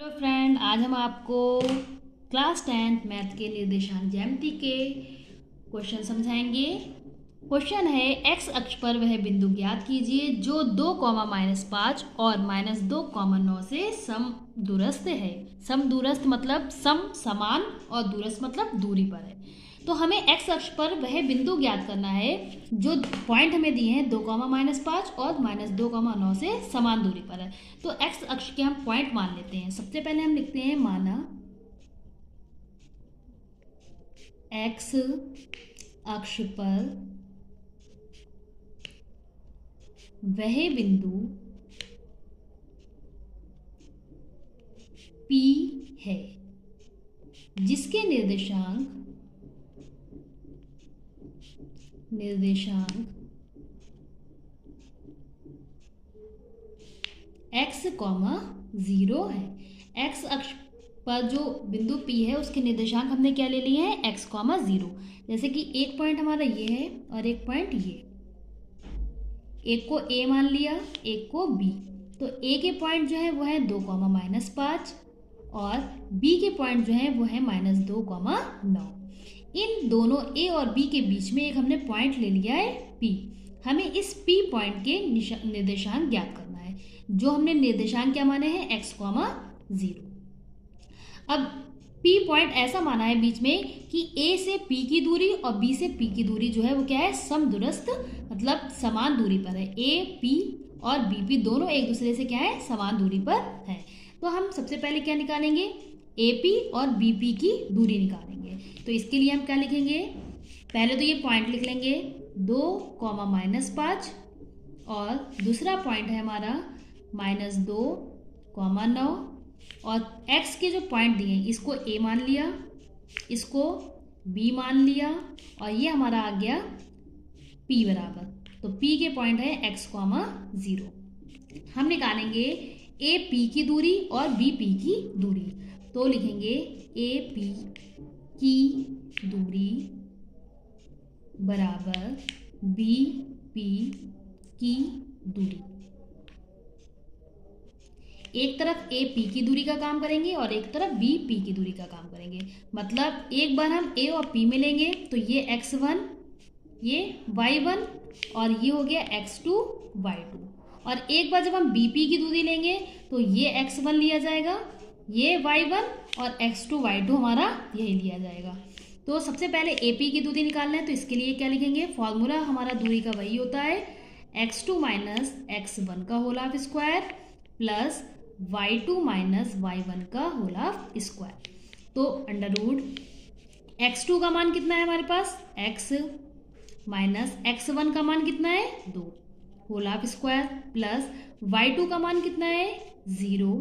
Hello friend, आज हम आपको क्लास 10th मैथ के निर्देशांक ज्यामिति के क्वेश्चन समझाएंगे। क्वेश्चन है एक्स अक्ष पर वह बिंदु ज्ञात कीजिए जो 2, -5 और -2, 9 से समदूरस्थ है। समदूरस्थ मतलब समान और दूरस्थ मतलब दूरी पर है। तो हमें एक्स अक्ष पर वह बिंदु ज्ञात करना है जो पॉइंट हमें दिए हैं 2, -5 और -2, 9 से समान दूरी पर है। तो एक्स अक्ष के हम पॉइंट मान लेते हैं। सबसे पहले हम लिखते हैं माना एक्स अक्ष पर वह बिंदु P है जिसके निर्देशांक x, 0 है। x अक्ष पर जो बिंदु P है उसके निर्देशांक हमने क्या ले लिए हैं x, 0। जैसे कि एक पॉइंट हमारा ये है और एक पॉइंट ये, एक को A मान लिया, एक को B। तो A के पॉइंट जो है वो है 2, -5 और B के पॉइंट जो है वो है -2, 9। इन दोनों A और B के बीच में एक हमने पॉइंट ले लिया है P। हमें इस P पॉइंट के निर्देशांक ज्ञात करना है। जो हमने निर्देशांक क्या माने हैं x, 0। अब P पॉइंट ऐसा माना है बीच में कि A से P की दूरी और B से P की दूरी जो है वो क्या है समदूरस्थ मतलब समान दूरी पर है। A, P और BP दोनों एक दूसरे से क्या है समान दूरी पर है। तो हम सबसे पहले क्या निकालेंगे AP और BP की दूरी निकालेंगे। तो इसके लिए हम क्या लिखेंगे, पहले तो ये पॉइंट लिख लेंगे 2, -5 और दूसरा पॉइंट है हमारा -2, 9 और x के जो पॉइंट दिए हैं इसको A मान लिया, इसको B मान लिया और ये हमारा आ गया P बराबर। तो P के पॉइंट है x, 0। हम निकालेंगे AP की दूरी और BP की दूरी। तो लिखेंगे AP की दूरी बराबर BP की दूरी। एक तरफ A P की दूरी का काम करेंगे और एक तरफ B P की दूरी का काम करेंगे। मतलब एक बार हम A और P में लेंगे तो ये x1, ये y1 और ये हो गया x2, y2। और एक बार जब हम BP की दूरी लेंगे तो ये x1 लिया जाएगा, ये y1 और x2, y2 हमारा यही लिया जाएगा। तो सबसे पहले AP की दूरी निकालना है तो इसके लिए क्या लिखेंगे, फॉर्मूला हमारा दूरी का वही होता है x2 - x1 का whole of square plus y2 - y1 का होल ऑफ स्क्वायर। तो अंडर रूट x2 का मान कितना है हमारे पास x माइनस x1 का मान कितना है 2 whole of square plus y2 का मान कितना है 0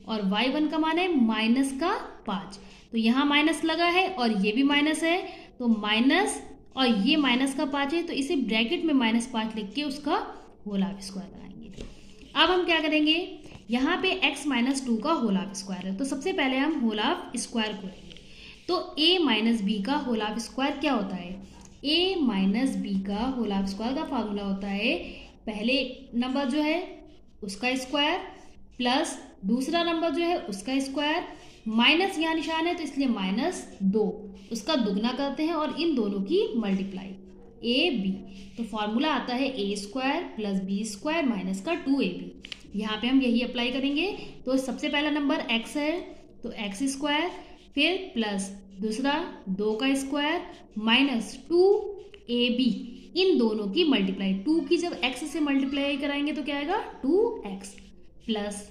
और y1 का मान है -5। तो यहाँ माइनस लगा है और ये भी माइनस है तो माइनस और ये -5 है तो इसे ब्रैकेट में -5 लिख के उसका होल ऑफ स्क्वायर बनाएंगे। अब हम क्या करेंगे, यहाँ पे x - 2 का होल ऑफ स्क्वायर है तो सबसे पहले हम होल ऑफ स्क्वायर करेंगे। तो a - b का होल ऑफ स्क्वायर क्या होता है, a - b का होल ऑफ स्क्वायर का फार्मूला होता है पहले नंबर जो है उसका स्क्वायर प्लस दूसरा नंबर जो है उसका स्क्वायर माइनस यहाँ निशान है तो इसलिए -2 उसका दुगना करते हैं और इन दोनों की मल्टीप्लाई ab। तो फॉर्मूला आता है a² + b² - का 2ab। यहाँ पे हम यही अप्लाई करेंगे। तो सबसे पहला नंबर x है तो x², फिर प्लस दूसरा 2 का स्क्वायर माइनस 2ab, इन दोनों की मल्टीप्लाई। 2 की जब x से मल्टीप्लाई कराएंगे तो क्या आएगा 2x प्लस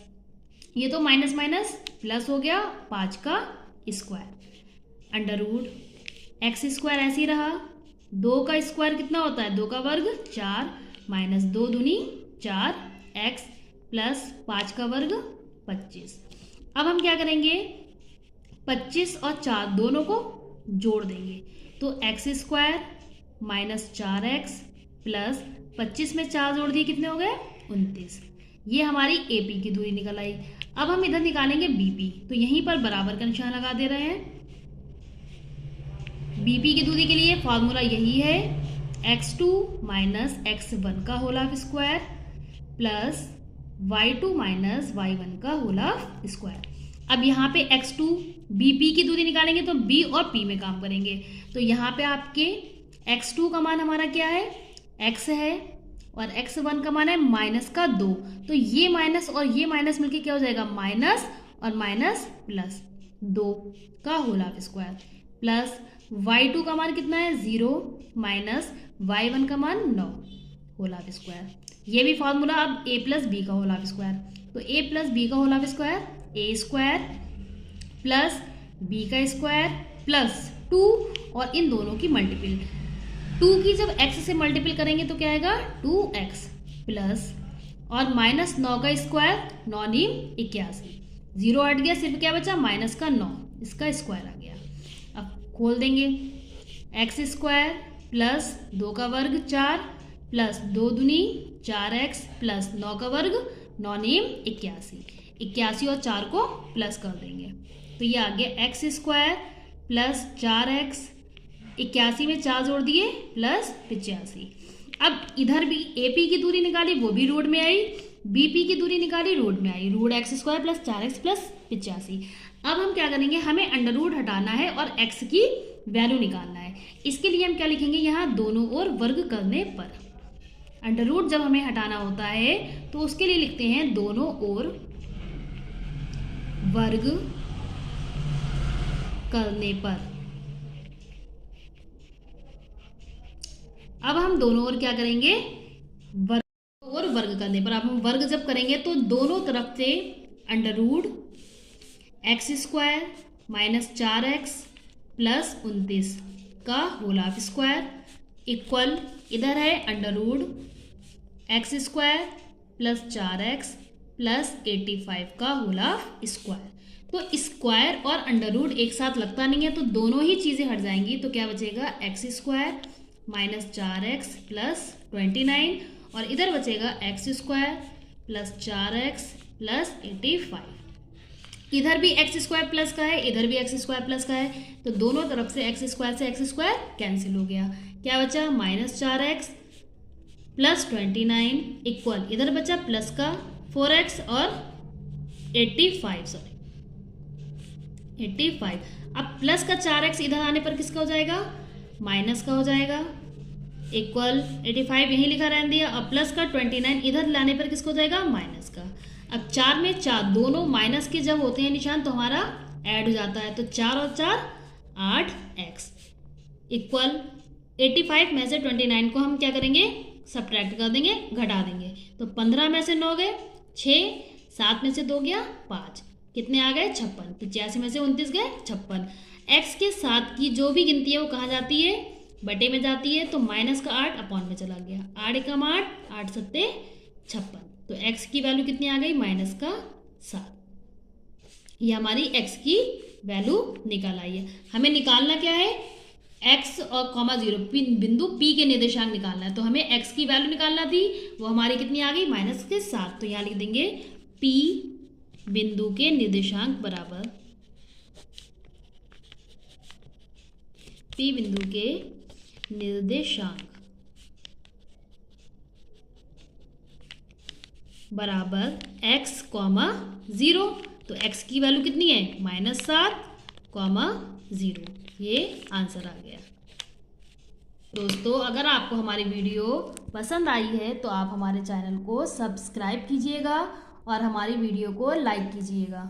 ये तो माइनस माइनस प्लस हो गया 5 का स्क्वायर अंडर रूट x² ऐसे ही रहा। 2 का स्क्वायर कितना होता है 2 का वर्ग 4 माइनस 2 दूनी 4x प्लस 5 का वर्ग 25। अब हम क्या करेंगे 25 और 4 दोनों को जोड़ देंगे तो x² माइनस 4x प्लस 25 में 4 जोड़ दिए कितने हो गए 29। ये हमारी AP की दूरी निकल आई। अब हम इधर निकालेंगे BP तो यहीं पर बराबर का निशान लगा दे रहे हैं। BP की दूरी के लिए फॉर्मूला यही है x2 - x1 का whole of square plus y2 - y1 का होल ऑफ स्क्वायर। अब यहाँ पे x2 बी पी की दूरी निकालेंगे तो b और p में काम करेंगे। तो यहाँ पे आपके x2 का मान हमारा क्या है, x है, और x1 का मान है -2। तो ये माइनस और ये माइनस मिलके क्या हो जाएगा, माइनस और माइनस प्लस 2 का whole half square, plus y2 का मान कितना है 0 माइनस y1 का मान 9 होल हाफ स्क्वायर। ये भी फॉर्मूला अब a प्लस बी का होल हाफ स्क्वायर। तो a प्लस बी का whole half square a square plus b का स्क्वायर प्लस 2 और इन दोनों की मल्टीपल, 2 की जब x से मल्टीपल करेंगे तो क्या आएगा 2x प्लस और माइनस 9 का स्क्वायर 9 नीम 81, 0 हट गया, सिर्फ क्या बचा माइनस का 9, इसका स्क्वायर आ गया। अब खोल देंगे, x स्क्वायर प्लस 2 का वर्ग 4 प्लस 2 दूनी 4x प्लस 9 का वर्ग 9 नीम 81, 81 और 4 को प्लस कर देंगे तो ये आ गया x स्क्वायर प्लस 4x, 81 में 4 जोड़ दिए प्लस 85। अब इधर भी AP की दूरी निकाली, वो भी रोड में आई, BP की दूरी निकाली, रोड में आई, root x square plus 4x plus 85। अब हम क्या करेंगे, हमें अंडर रूट हटाना है और x की वैल्यू निकालना है। इसके लिए हम क्या लिखेंगे, यहाँ दोनों ओर वर्ग करने पर, अंडर रूट जब हमें हटाना होता है तो उसके लिए लिखते हैं दोनों ओर वर्ग करने पर। अब हम दोनों ओर क्या करेंगे, वर्ग और वर्ग करने पर। अब हम वर्ग जब करेंगे तो दोनों तरफ से under root x square minus 4x plus 29 का होल हाफ स्क्वायर इक्वल, इधर है under root x square plus 4x plus 85 का होल हाफ स्क्वायर। तो स्क्वायर और अंडर रूट एक साथ लगता नहीं है तो दोनों ही चीज़ें हट जाएंगी, तो क्या बचेगा x square minus 4x plus 29 और इधर बचेगा x square plus 4x plus 85। इधर भी x स्क्वायर प्लस का है, इधर भी x स्क्वायर प्लस का है, तो दोनों तरफ से x स्क्वायर से x स्क्वायर कैंसिल हो गया। क्या बचा, माइनस 4x प्लस 29 इक्वल, इधर बचा प्लस का 4x और 85 अब प्लस का 4x इधर आने पर किसका हो जाएगा, माइनस का हो जाएगा, इक्वल 85 यहीं लिखा रहने दिया। अब प्लस का 29 इधर लाने पर किसका हो जाएगा, माइनस का। अब 4 में 4 दोनों माइनस के जब होते हैं निशान तो हमारा ऐड हो जाता है, तो 4 और 4 8x इक्वल 85 में से 29 को हम क्या करेंगे, सब्ट्रैक्ट कर देंगे, घटा देंगे। तो 15 में से 9 गए 6, 7 में से 2 गया 5, कितने आ गए 56, 85 में से 29 गए 56। x के साथ की जो भी गिनती है वो कहाँ जाती है, बटे में जाती है, तो माइनस का 8 अपॉन में चला गया, 8 एकम 8, 8 सत्ते 56, तो x की वैल्यू कितनी आ गई, माइनस का 7। ये हमारी x की वैल्यू निकाल आई है। हमें निकालना क्या है, x और कॉमा 0 बिंदु P के निर्देशांक निकालना है, तो हमें x की वैल्यू निकालना थी, वो हमारी कितनी आ गई, माइनस के 7। तो यहाँ लिख देंगे P बिंदु के निर्देशांक बराबर, P बिंदु के निर्देशांक बराबर x, 0। तो x की वैल्यू कितनी है, -7, 0। ये आंसर आ गया। दोस्तों अगर आपको हमारी वीडियो पसंद आई है तो आप हमारे चैनल को सब्सक्राइब कीजिएगा और हमारी वीडियो को लाइक कीजिएगा।